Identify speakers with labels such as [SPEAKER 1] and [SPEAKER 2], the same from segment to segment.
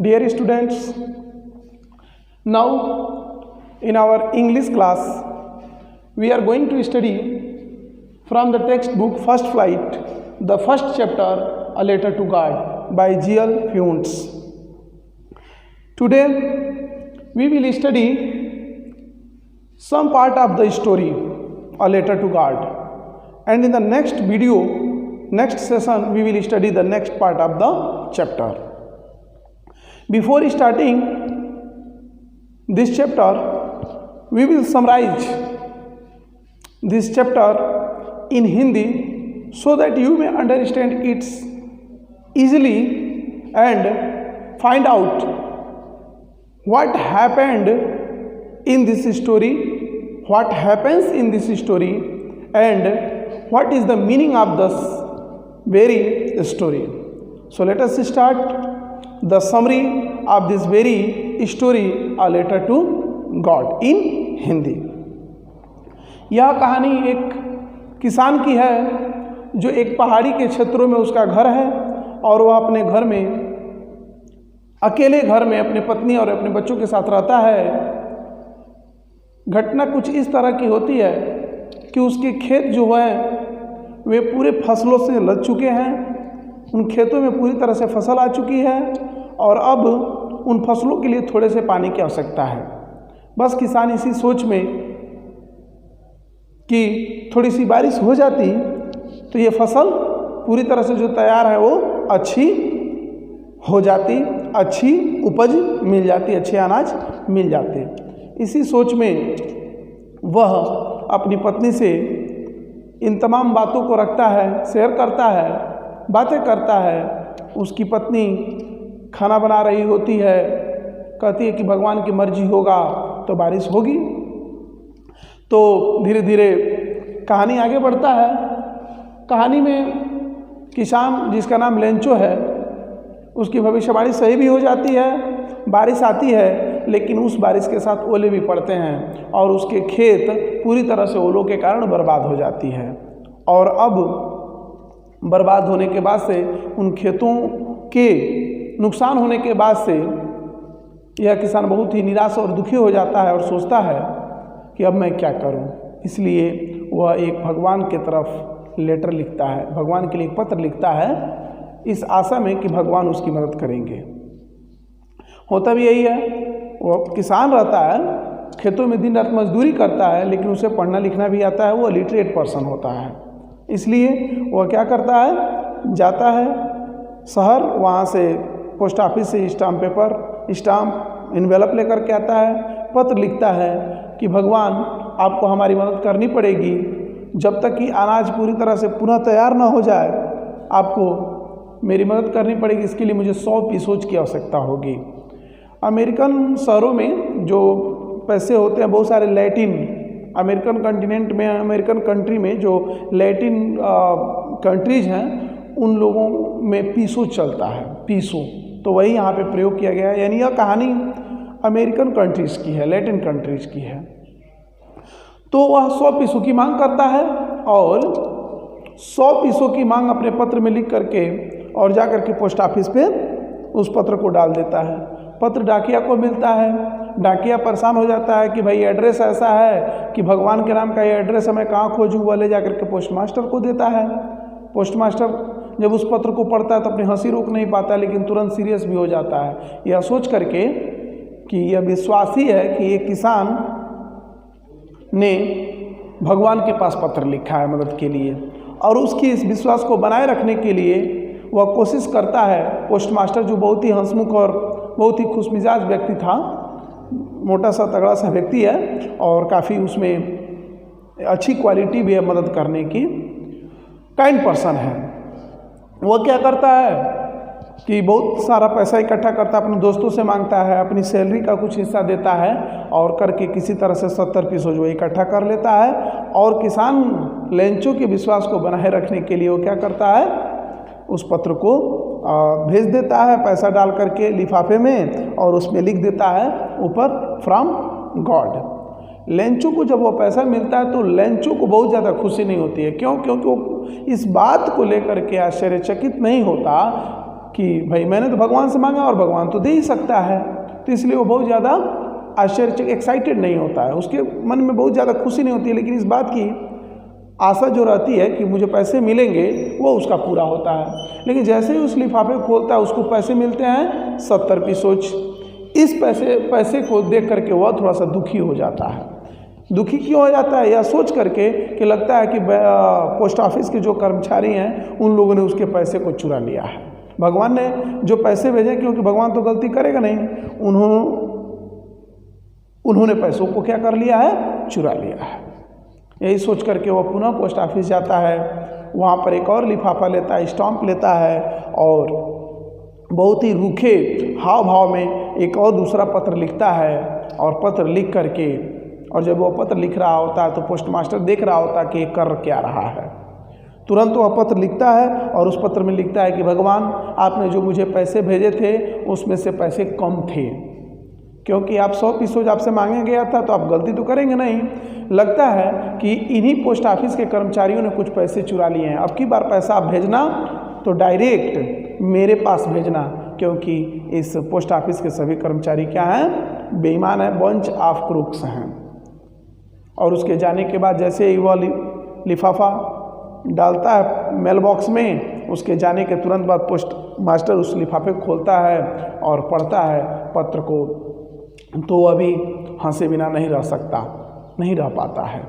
[SPEAKER 1] Dear students, now in our English class we are going to study from the textbook First Flight, the first chapter, A Letter to God by G.L. Funes. Today we will study some part of the story, A Letter to God, and in the next video, next session, we will study the next part of the chapter. Before starting this chapter, we will summarize this chapter in Hindi so that you may understand it easily and find out what happened in this story, what happens in this story, and what is the meaning of this very story. So let us start the summary of this very story, A Letter to God, in Hindi. यह कहानी एक किसान की है जो एक पहाड़ी के क्षेत्रों में उसका घर है और वह अपने घर में अकेले घर में अपने पत्नी और अपने बच्चों के साथ रहता है. घटना कुछ इस तरह की होती है कि उसके खेत जो है वे पूरे फसलों से लद चुके हैं. उन खेतों में पूरी तरह से फसल आ चुकी है और अब उन फसलों के लिए थोड़े से पानी की आवश्यकता है. बस किसान इसी सोच में कि थोड़ी सी बारिश हो जाती तो ये फसल पूरी तरह से जो तैयार है वो अच्छी हो जाती, अच्छी उपज मिल जाती, अच्छे अनाज मिल जाते. इसी सोच में वह अपनी पत्नी से इन तमाम बातों को रखता है, शेयर करता है, बातें करता है. उसकी पत्नी खाना बना रही होती है, कहती है कि भगवान की मर्जी होगा तो बारिश होगी. तो धीरे धीरे कहानी आगे बढ़ता है. कहानी में किसान जिसका नाम लेंचो है उसकी भविष्यवाणी सही भी हो जाती है, बारिश आती है, लेकिन उस बारिश के साथ ओले भी पड़ते हैं और उसके खेत पूरी तरह से ओलों के कारण बर्बाद हो जाती है. और अब बर्बाद होने के बाद से उन खेतों के नुकसान होने के बाद से यह किसान बहुत ही निराश और दुखी हो जाता है और सोचता है कि अब मैं क्या करूं. इसलिए वह एक भगवान के तरफ लेटर लिखता है, भगवान के लिए एक पत्र लिखता है, इस आशा में कि भगवान उसकी मदद करेंगे. होता भी यही है, वह किसान रहता है, खेतों में दिन रात मजदूरी करता है, लेकिन उसे पढ़ना लिखना भी आता है, वो लिटरेट पर्सन होता है. इसलिए वह क्या करता है, जाता है शहर, वहाँ से पोस्ट ऑफिस से स्टाम्प पेपर, स्टाम्प इन्वेलप लेकर के आता है, पत्र लिखता है कि भगवान आपको हमारी मदद करनी पड़ेगी. जब तक कि अनाज पूरी तरह से पुनः तैयार ना हो जाए आपको मेरी मदद करनी पड़ेगी. इसके लिए मुझे 100 पीसोज की आवश्यकता होगी. अमेरिकन शहरों में जो पैसे होते हैं, बहुत सारे लैटिन अमेरिकन कॉन्टिनेंट में, अमेरिकन कंट्री में जो लैटिन कंट्रीज हैं उन लोगों में पीसो चलता है, पीसो. तो वही यहाँ पे प्रयोग किया गया है. यानी यह कहानी अमेरिकन कंट्रीज़ की है, लैटिन कंट्रीज़ की है. तो वह 100 पीसों की मांग करता है और 100 पीसों की मांग अपने पत्र में लिख करके और जा करके पोस्ट ऑफिस पे उस पत्र को डाल देता है. पत्र डाकिया को मिलता है. डाकिया परेशान हो जाता है कि भाई एड्रेस ऐसा है कि भगवान के नाम का ये एड्रेस है, मैं कहाँ खोजूँ. वो ले जा करके पोस्ट मास्टर को देता है. पोस्ट मास्टर जब उस पत्र को पढ़ता है तो अपनी हंसी रोक नहीं पाता, लेकिन तुरंत सीरियस भी हो जाता है, यह सोच करके कि यह विश्वासी है कि ये किसान ने भगवान के पास पत्र लिखा है मदद के लिए. और उसकी इस विश्वास को बनाए रखने के लिए वह कोशिश करता है. पोस्ट मास्टर जो बहुत ही हंसमुख और बहुत ही खुशमिजाज व्यक्ति था, मोटा सा तगड़ा सा व्यक्ति है और काफ़ी उसमें अच्छी क्वालिटी भी है मदद करने की, काइंड पर्सन है. वह क्या करता है कि बहुत सारा पैसा इकट्ठा करता है, अपने दोस्तों से मांगता है, अपनी सैलरी का कुछ हिस्सा देता है और करके किसी तरह से 70 पीसोज वो इकट्ठा कर लेता है. और किसान लेंचो के विश्वास को बनाए रखने के लिए वो क्या करता है, उस पत्र को भेज देता है पैसा डाल करके लिफाफे में और उसमें लिख देता है ऊपर फ्रॉम गॉड. लेंचो को जब वो पैसा मिलता है तो लेंचो को बहुत ज़्यादा खुशी नहीं होती है. क्यों? क्योंकि वो इस बात को लेकर के आश्चर्यचकित नहीं होता कि भाई मैंने तो भगवान से मांगा और भगवान तो दे ही सकता है, तो इसलिए वो बहुत ज़्यादा आश्चर्य एक्साइटेड नहीं होता है, उसके मन में बहुत ज़्यादा खुशी नहीं होती है, लेकिन इस बात की आशा जो रहती है कि मुझे पैसे मिलेंगे वो उसका पूरा होता है। लेकिन जैसे ही उस लिफाफे को खोलता है उसको पैसे मिलते हैं 70 पीसोच। इस पैसे को देख करके वह थोड़ा सा दुखी हो जाता है। दुखी क्यों हो जाता है? यह सोच करके कि लगता है कि पोस्ट ऑफिस के जो कर्मचारी हैं उन लोगों ने उसके पैसे को चुरा लिया है। भगवान ने जो पैसे भेजे, क्योंकि भगवान तो गलती करेगा नहीं, उन्होंने पैसों को क्या कर लिया है? चुरा लिया है। यही सोच करके वह पुनः पोस्ट ऑफिस जाता है, वहाँ पर एक और लिफाफा लेता है, स्टाम्प लेता है और बहुत ही रूखे हाव भाव में एक और दूसरा पत्र लिखता है। और पत्र लिख करके, और जब वह पत्र लिख रहा होता है तो पोस्ट मास्टर देख रहा होता है कि ये कर क्या रहा है। तुरंत वह पत्र लिखता है और उस पत्र में लिखता है कि भगवान, आपने जो मुझे पैसे भेजे थे उसमें से पैसे कम थे, क्योंकि आप 100 पीसोज आपसे मांगे गया था, तो आप गलती तो करेंगे नहीं। लगता है कि इन्हीं पोस्ट ऑफिस के कर्मचारियों ने कुछ पैसे चुरा लिए हैं। अब की बार पैसा आप भेजना तो डायरेक्ट मेरे पास भेजना, क्योंकि इस पोस्ट ऑफिस के सभी कर्मचारी क्या हैं? बेईमान हैं, बंच ऑफ क्रूक्स हैं। और उसके जाने के बाद जैसे ही वह लिफाफा डालता है मेल बॉक्स में, उसके जाने के तुरंत बाद पोस्ट मास्टर उस लिफाफे को खोलता है और पढ़ता है पत्र को, तो अभी हंसे बिना नहीं रह पाता है।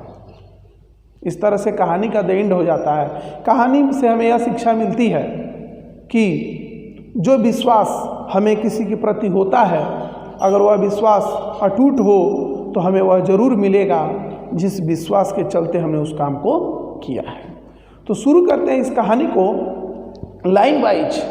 [SPEAKER 1] इस तरह से कहानी का द एंड हो जाता है। कहानी से हमें यह शिक्षा मिलती है कि जो विश्वास हमें किसी के प्रति होता है, अगर वह विश्वास अटूट हो तो हमें वह जरूर मिलेगा जिस विश्वास के चलते हमने उस काम को किया है। तो शुरू करते हैं इस कहानी को line wise,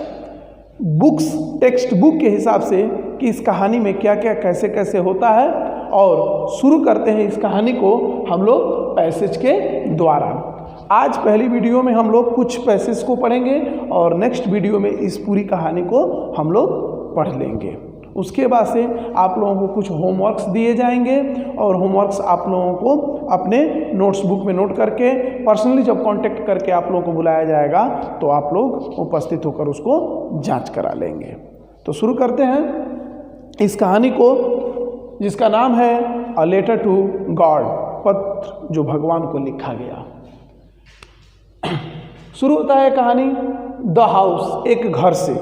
[SPEAKER 1] books text book के हिसाब से कि इस कहानी में क्या क्या कैसे कैसे होता है, और शुरू करते हैं इस कहानी को हम लोग पैसेज के द्वारा। आज पहली वीडियो में हम लोग कुछ पैसेज को पढ़ेंगे और नेक्स्ट वीडियो में इस पूरी कहानी को हम लोग पढ़ लेंगे। उसके बाद से आप लोगों को कुछ होमवर्क्स दिए जाएंगे और होमवर्क्स आप लोगों को अपने नोट्स बुक में नोट करके पर्सनली जब कांटेक्ट करके आप लोगों को बुलाया जाएगा तो आप लोग उपस्थित होकर उसको जांच करा लेंगे। तो शुरू करते हैं इस कहानी को, जिसका नाम है अ लेटर टू गॉड, पत्र जो भगवान को लिखा गया। शुरू होता है कहानी द हाउस, एक घर से।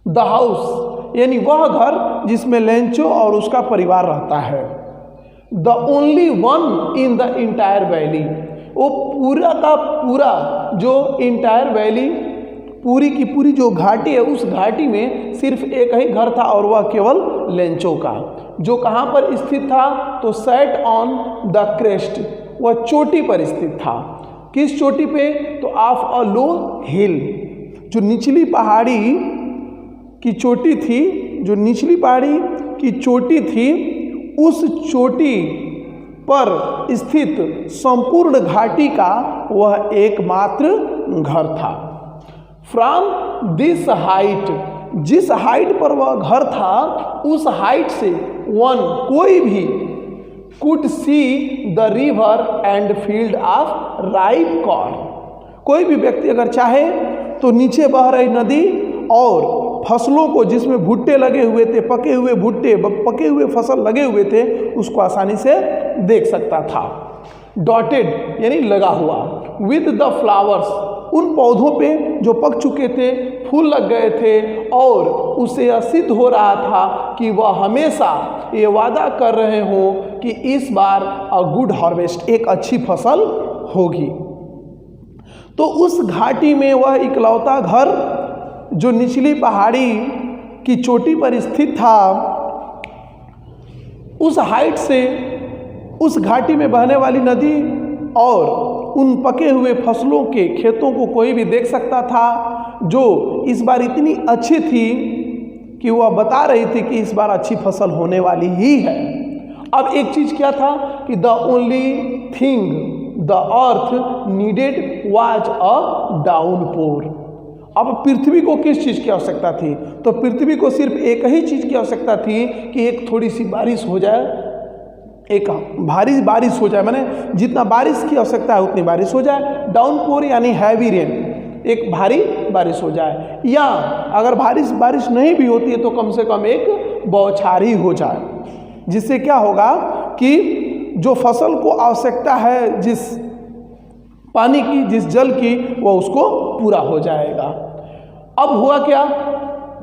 [SPEAKER 1] द हाउस यानी वह घर जिसमें लेंचो और उसका परिवार रहता है। The only one in the entire valley, वो पूरा का पूरा जो इंटायर वैली, पूरी की पूरी जो घाटी है, उस घाटी में सिर्फ एक ही घर था और वह केवल लेंचो का, जो कहाँ पर स्थित था? तो सेट ऑन द क्रेस्ट, वह चोटी पर स्थित था। किस चोटी पे? तो ऑफ अ लो हिल, जो निचली पहाड़ी की चोटी थी, जो निचली पहाड़ी की चोटी थी, उस चोटी पर स्थित संपूर्ण घाटी का वह एकमात्र घर था। फ्रॉम दिस हाइट, जिस हाइट पर वह घर था उस हाइट से वन, कोई भी, could see the river and field of ripe corn, कोई भी व्यक्ति अगर चाहे तो नीचे बह रही नदी और फसलों को, जिसमें भुट्टे लगे हुए थे, पके हुए भुट्टे, पके हुए फसल लगे हुए थे, उसको आसानी से देख सकता था। डॉटेड यानी लगा हुआ, विद द फ्लावर्स, उन पौधों पे जो पक चुके थे, फूल लग गए थे, और उसे यह सिद्ध हो रहा था कि वह हमेशा ये वादा कर रहे हों कि इस बार अ गुड हार्वेस्ट, एक अच्छी फसल होगी। तो उस घाटी में वह इकलौता घर जो निचली पहाड़ी की चोटी पर स्थित था, उस हाइट से उस घाटी में बहने वाली नदी और उन पके हुए फसलों के खेतों को कोई भी देख सकता था, जो इस बार इतनी अच्छी थी कि वह बता रही थी कि इस बार अच्छी फसल होने वाली ही है। अब एक चीज क्या था कि the only thing the earth needed was a downpour. अब पृथ्वी को किस चीज़ की आवश्यकता थी? तो पृथ्वी को सिर्फ एक ही चीज़ की आवश्यकता थी कि एक थोड़ी सी बारिश हो जाए, एक भारी बारिश हो जाए, माने जितना बारिश की आवश्यकता है उतनी बारिश हो जाए। डाउनपोर यानी हैवी रेन, एक भारी बारिश हो जाए, या अगर बारिश नहीं भी होती है तो कम से कम एक बौछारी हो जाए, जिससे क्या होगा कि जो फसल को आवश्यकता है जिस पानी की, जिस जल की, वो उसको पूरा हो जाएगा। अब हुआ क्या,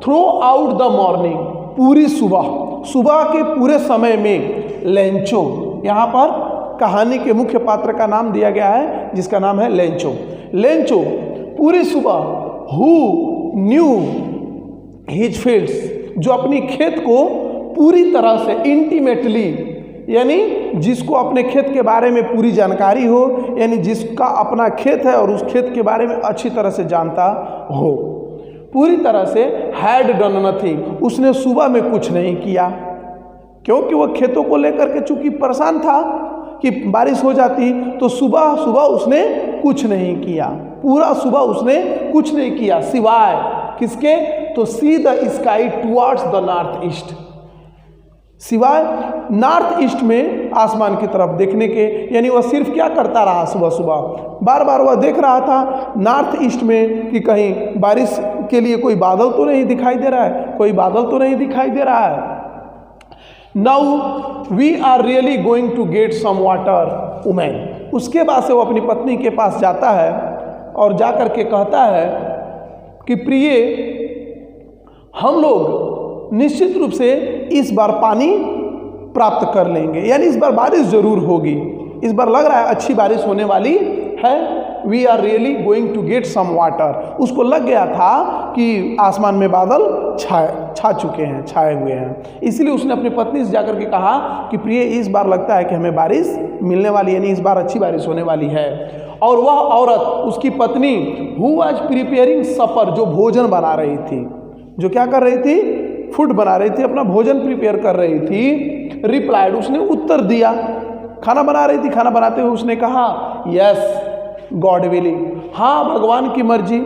[SPEAKER 1] थ्रू आउट द मॉर्निंग, पूरी सुबह के पूरे समय में लेंचो, यहाँ पर कहानी के मुख्य पात्र का नाम दिया गया है जिसका नाम है लेंचो पूरी सुबह, हु न्यू हिज फील्ड्स, जो अपनी खेत को पूरी तरह से इंटीमेटली, यानी जिसको अपने खेत के बारे में पूरी जानकारी हो, यानी जिसका अपना खेत है और उस खेत के बारे में अच्छी तरह से जानता हो, पूरी तरह से हैड डन नथिंग, उसने सुबह में कुछ नहीं किया, क्योंकि वह खेतों को लेकर के चूंकि परेशान था कि बारिश हो जाती, तो सुबह उसने कुछ नहीं किया, पूरा सुबह उसने कुछ नहीं किया, सिवाय किसके, तो see the sky towards the north east, सिवाय नॉर्थ ईस्ट में आसमान की तरफ देखने के। यानी वह सिर्फ क्या करता रहा, सुबह बार बार वह देख रहा था नॉर्थ ईस्ट में कि कहीं बारिश के लिए कोई बादल तो नहीं दिखाई दे रहा है, कोई बादल तो नहीं दिखाई दे रहा है। Now we are really going to get some water women, उसके बाद से वो अपनी पत्नी के पास जाता है और जाकर के कहता है कि प्रिय, हम लोग निश्चित रूप से इस बार पानी प्राप्त कर लेंगे, यानी इस बार बारिश जरूर होगी, इस बार लग रहा है अच्छी बारिश होने वाली है। We are really going to get some water, उसको लग गया था कि आसमान में बादल छाए हुए हैं, इसलिए उसने अपनी पत्नी से जाकर के कहा कि प्रिय, इस बार लगता है कि हमें बारिश मिलने वाली, यानी इस बार अच्छी बारिश होने वाली है। और वह औरत, उसकी पत्नी, हु वाज प्रिपेयरिंग सपर, जो भोजन बना रही थी, जो क्या कर रही थी, फूड बना रही थी, अपना भोजन प्रिपेयर कर रही थी, रिप्लाइड, उसने उत्तर दिया, खाना बना रही थी, खाना बनाते हुए उसने कहा, यस गॉड विलिंग, हाँ भगवान की मर्जी,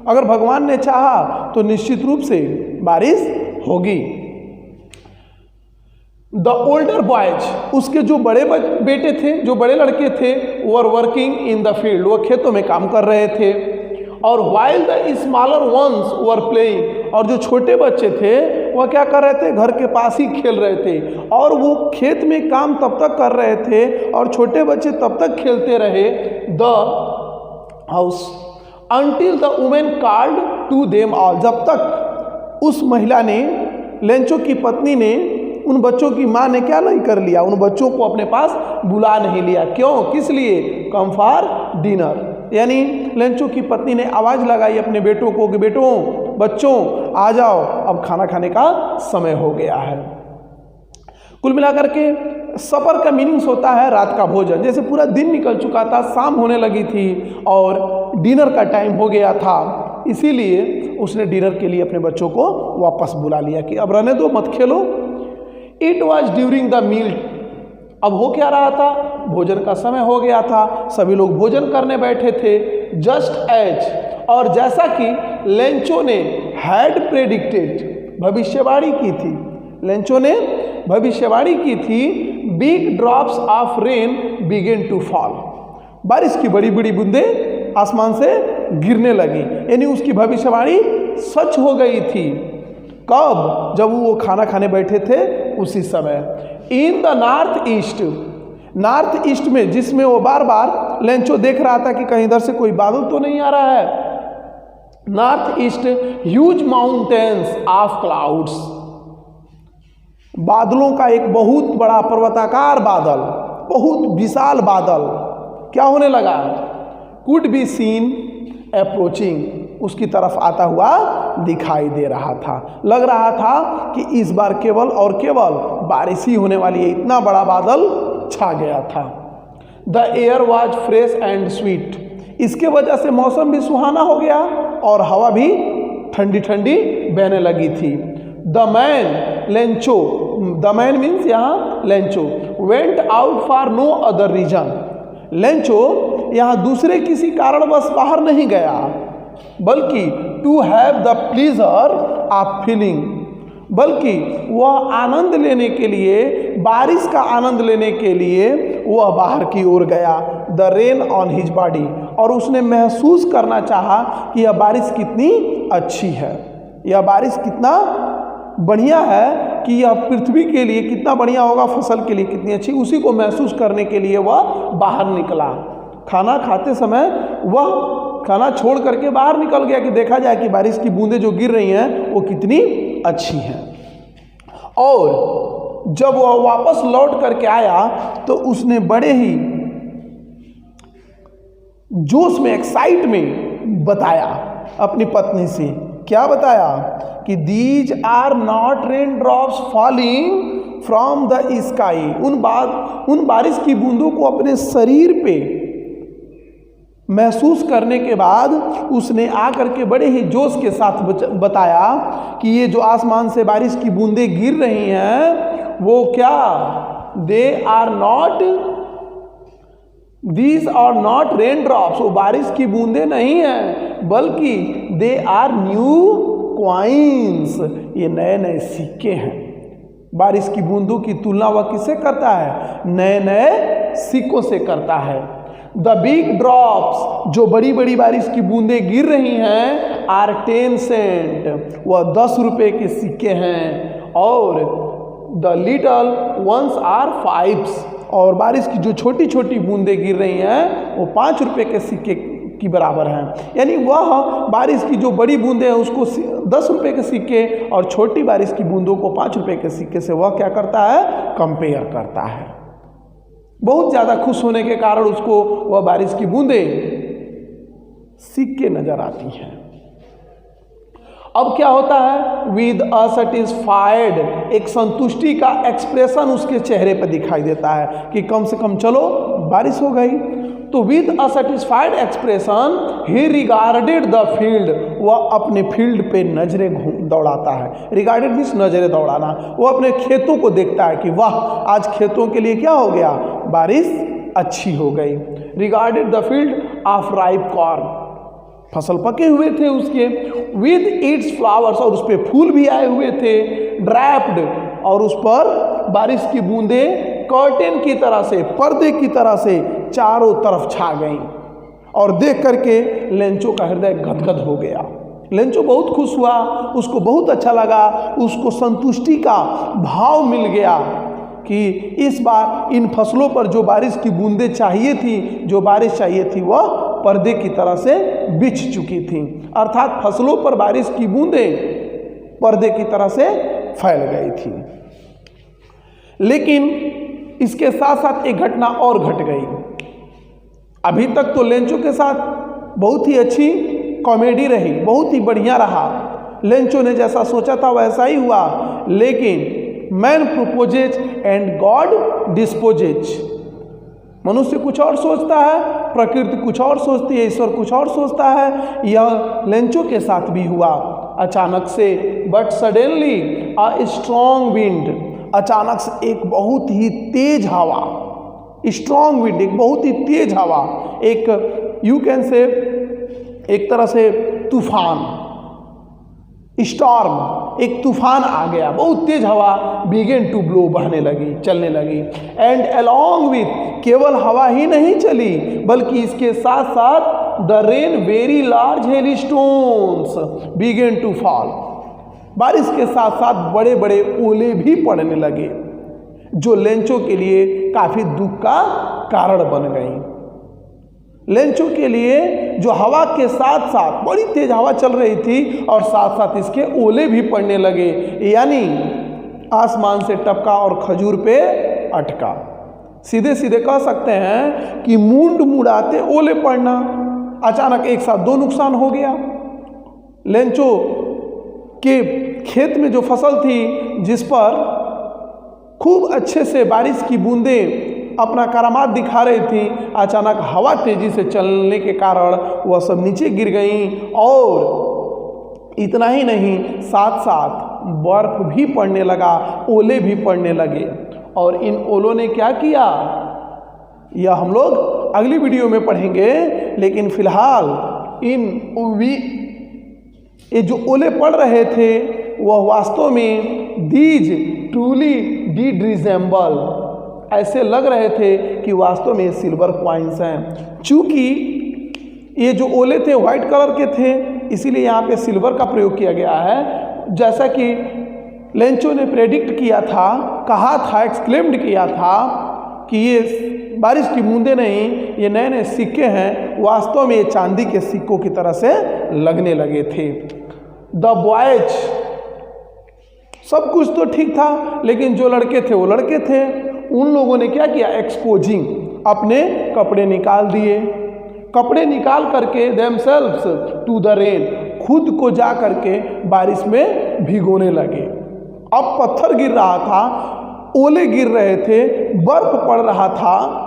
[SPEAKER 1] अगर भगवान ने चाहा तो निश्चित रूप से बारिश होगी। द ओल्डर बॉयज, उसके जो बड़े बेटे थे, जो बड़े लड़के थे, were working in the field, वो खेतों में काम कर रहे थे, और while the smaller ones were playing, और जो छोटे बच्चे थे वह क्या कर रहे थे, घर के पास ही खेल रहे थे, और वो खेत में काम तब तक कर रहे थे और छोटे बच्चे तब तक खेलते रहे, the house until the women called to them all, जब तक उस महिला ने, लेंचो की पत्नी ने, उन बच्चों की माँ ने क्या नहीं कर लिया, उन बच्चों को अपने पास बुला नहीं लिया। क्यों, किस लिए, कम फॉर डिनर, यानी लेंचो की पत्नी ने आवाज़ लगाई अपने बेटों को कि बेटों, बच्चों आ जाओ, अब खाना खाने का समय हो गया है। कुल मिलाकर के सपर का मीनिंग्स होता है रात का भोजन, जैसे पूरा दिन निकल चुका था, शाम होने लगी थी और डिनर का टाइम हो गया था, इसीलिए उसने डिनर के लिए अपने बच्चों को वापस बुला लिया कि अब रहने दो, मत खेलो। It was during the meal, अब हो क्या रहा था, भोजन का समय हो गया था, सभी लोग भोजन करने बैठे थे। जस्ट एज, और जैसा कि लेंचो ने हैड प्रेडिक्टेड, भविष्यवाणी की थी, लेंचो ने भविष्यवाणी की थी, big drops of rain began to fall, बारिश की बड़ी बड़ी बूंदें आसमान से गिरने लगी, यानी उसकी भविष्यवाणी सच हो गई थी। कब, जब वो खाना खाने बैठे थे उसी समय। इन द नॉर्थ ईस्ट में, जिसमें वो बार बार लेंचो देख रहा था कि कहीं इधर से कोई बादल तो नहीं आ रहा है, north east huge mountains of clouds, बादलों का एक बहुत बड़ा पर्वताकार बादल, बहुत विशाल बादल क्या होने लगा, कुड बी सीन अप्रोचिंग, उसकी तरफ आता हुआ दिखाई दे रहा था। लग रहा था कि इस बार केवल और केवल बारिश ही होने वाली है, इतना बड़ा बादल छा गया था। The air was fresh and sweet, इसके वजह से मौसम भी सुहाना हो गया और हवा भी ठंडी ठंडी बहने लगी थी। The man Lencho, the man means यहाँ Lencho, went out for no other reason, Lencho यहाँ दूसरे किसी कारणवश बाहर नहीं गया, बल्कि to have the pleasure of feeling, बल्कि वह आनंद लेने के लिए, बारिश का आनंद लेने के लिए वह बाहर की ओर गया। The rain on his body, और उसने महसूस करना चाहा कि यह बारिश कितनी अच्छी है, यह बारिश कितना बढ़िया है, कि यह पृथ्वी के लिए कितना बढ़िया होगा, फसल के लिए कितनी अच्छी। उसी को महसूस करने के लिए वह बाहर निकला। खाना खाते समय वह खाना छोड़ करके बाहर निकल गया कि देखा जाए कि बारिश की बूंदें जो गिर रही हैं वो कितनी अच्छी हैं। और जब वह वापस लौट करके आया तो उसने बड़े ही जोश में, एक्साइट में बताया अपनी पत्नी से। क्या बताया कि these are not rain drops falling from the sky. उन बारिश की बूंदों को अपने शरीर पे महसूस करने के बाद उसने आकर के बड़े ही जोश के साथ बताया कि ये जो आसमान से बारिश की बूंदें गिर रही हैं वो क्या, these are not rain drops, वो बारिश की बूंदें नहीं हैं, बल्कि दे आर न्यू क्वाइंस, ये नए नए सिक्के हैं। बारिश की बूंदों की तुलना वह किससे करता है, नए नए सिक्कों से करता है। द बिग ड्रॉप्स, जो बड़ी बड़ी बारिश की बूंदें गिर रही हैं, आर 10 सेंट, वह 10 रुपये के सिक्के हैं। और द लिटल वंस आर 5, और बारिश की जो छोटी छोटी बूंदें गिर रही हैं वो 5 रुपये के सिक्के की बराबर हैं। यानी वह बारिश की जो बड़ी बूंदें हैं उसको 10 रुपये के सिक्के और छोटी बारिश की बूंदों को 5 रुपये के सिक्के से वह क्या करता है, कंपेयर करता है। बहुत ज़्यादा खुश होने के कारण उसको वह बारिश की बूंदें सिक्के नजर आती हैं। अब क्या होता है, विद अ सेटिस्फाइड, एक संतुष्टि का एक्सप्रेशन उसके चेहरे पर दिखाई देता है कि कम से कम चलो बारिश हो गई। तो with a satisfied expression he regarded the field, वह अपने फील्ड पे नजरें दौड़ाता है। रिगार्डेड मीन्स नजरें दौड़ाना। वो अपने खेतों को देखता है कि वाह आज खेतों के लिए क्या हो गया, बारिश अच्छी हो गई। Regarded the field of ripe corn, फसल पके हुए थे उसके, विद इट्स फ्लावर्स, और उस पर फूल भी आए हुए थे, ड्रैप्ड, और उस पर बारिश की बूंदें कर्टेन की तरह से, पर्दे की तरह से चारों तरफ छा गईं। और देख करके लेंचो का हृदय गदगद हो गया। लेंचो बहुत खुश हुआ, उसको बहुत अच्छा लगा, उसको संतुष्टि का भाव मिल गया कि इस बार इन फसलों पर जो बारिश की बूंदें चाहिए थी, जो बारिश चाहिए थी, वह पर्दे की तरह से बिछ चुकी थी। अर्थात फसलों पर बारिश की बूंदें पर्दे की तरह से फैल गई थी। लेकिन इसके साथ साथ एक घटना और घट गई। अभी तक तो लेंचो के साथ बहुत ही अच्छी कॉमेडी रही, बहुत ही बढ़िया रहा, लेंचो ने जैसा सोचा था वैसा ही हुआ। लेकिन man proposes and God disposes, मनुष्य कुछ और सोचता है, प्रकृति कुछ और सोचती है, ईश्वर कुछ और सोचता है। यह लेंचो के साथ भी हुआ। अचानक से, but suddenly a strong wind, अचानक से एक बहुत ही तेज हवा, स्ट्रॉन्ग विंड, एक बहुत ही तेज हवा, एक यू कैन से एक तरह से तूफान, स्टॉर्म, एक तूफान आ गया, बहुत तेज हवा बिगेन टू ब्लो, बहने लगी, चलने लगी। एंड अलॉन्ग विथ, केवल हवा ही नहीं चली बल्कि इसके साथ साथ the rain very large hailstones began to fall, बारिश के साथ साथ बड़े बड़े ओले भी पड़ने लगे, जो लेंचो के लिए काफी दुख का कारण बन गई। लेंचो के लिए जो हवा के साथ साथ बड़ी तेज हवा चल रही थी और साथ साथ इसके ओले भी पड़ने लगे, यानी आसमान से टपका और खजूर पे अटका। सीधे सीधे कह सकते हैं कि मूंड मुड़ाते ओले पड़ना। अचानक एक साथ दो नुकसान हो गया। लेंचो के खेत में जो फसल थी, जिस पर खूब अच्छे से बारिश की बूंदें अपना करामात दिखा रही थी, अचानक हवा तेजी से चलने के कारण वह सब नीचे गिर गईं। और इतना ही नहीं, साथ साथ बर्फ भी पड़ने लगा, ओले भी पड़ने लगे। और इन ओलों ने क्या किया, यह हम लोग अगली वीडियो में पढ़ेंगे। लेकिन फिलहाल ये जो ओले पड़ रहे थे वह वास्तव में दीज ट्रूली डिड रिजेंबल, ऐसे लग रहे थे कि वास्तव में सिल्वर कॉइन्स हैं। चूंकि ये जो ओले थे वाइट कलर के थे, इसीलिए यहाँ पे सिल्वर का प्रयोग किया गया है। जैसा कि लेंचो ने प्रेडिक्ट किया था, कहा था, एक्सक्लेम्ड किया था कि ये बारिश की बूंदें नहीं, ये नए नए सिक्के हैं, वास्तव में ये चांदी के सिक्कों की तरह से लगने लगे थे। द बॉयज, सब कुछ तो ठीक था, लेकिन जो लड़के थे वो लड़के थे। उन लोगों ने क्या किया, एक्सपोजिंग, अपने कपड़े निकाल दिए। कपड़े निकाल करके देमसेल्व्स टू द रेन, खुद को जा करके बारिश में भिगोने लगे। अब पत्थर गिर रहा था, ओले गिर रहे थे, बर्फ पड़ रहा था,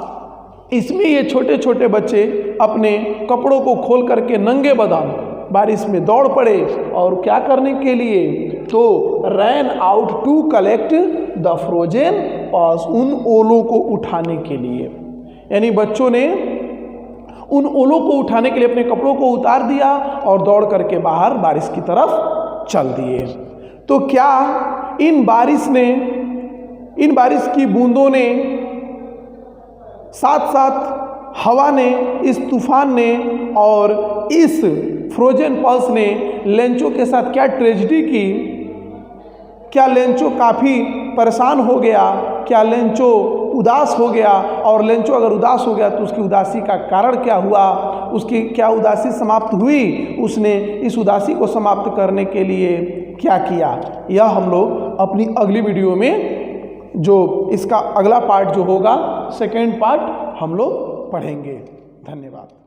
[SPEAKER 1] इसमें ये छोटे छोटे बच्चे अपने कपड़ों को खोल करके नंगे बदन बारिश में दौड़ पड़े। और क्या करने के लिए, तो ran out to collect the frozen paws, उन ओलों को उठाने के लिए। यानी बच्चों ने उन ओलों को उठाने के लिए अपने कपड़ों को उतार दिया और दौड़ करके बाहर बारिश की तरफ चल दिए। तो क्या इन बारिश की बूंदों ने, साथ साथ हवा ने, इस तूफान ने और इस फ्रोजन पल्स ने लेंचो के साथ क्या ट्रेजेडी की? क्या लेंचो काफ़ी परेशान हो गया? क्या लेंचो उदास हो गया? और लेंचो अगर उदास हो गया तो उसकी उदासी का कारण क्या हुआ? उसकी क्या उदासी समाप्त हुई? उसने इस उदासी को समाप्त करने के लिए क्या किया? यह हम लोग अपनी अगली वीडियो में, जो इसका अगला पार्ट जो होगा, सेकेंड पार्ट, हम लोग पढ़ेंगे। धन्यवाद।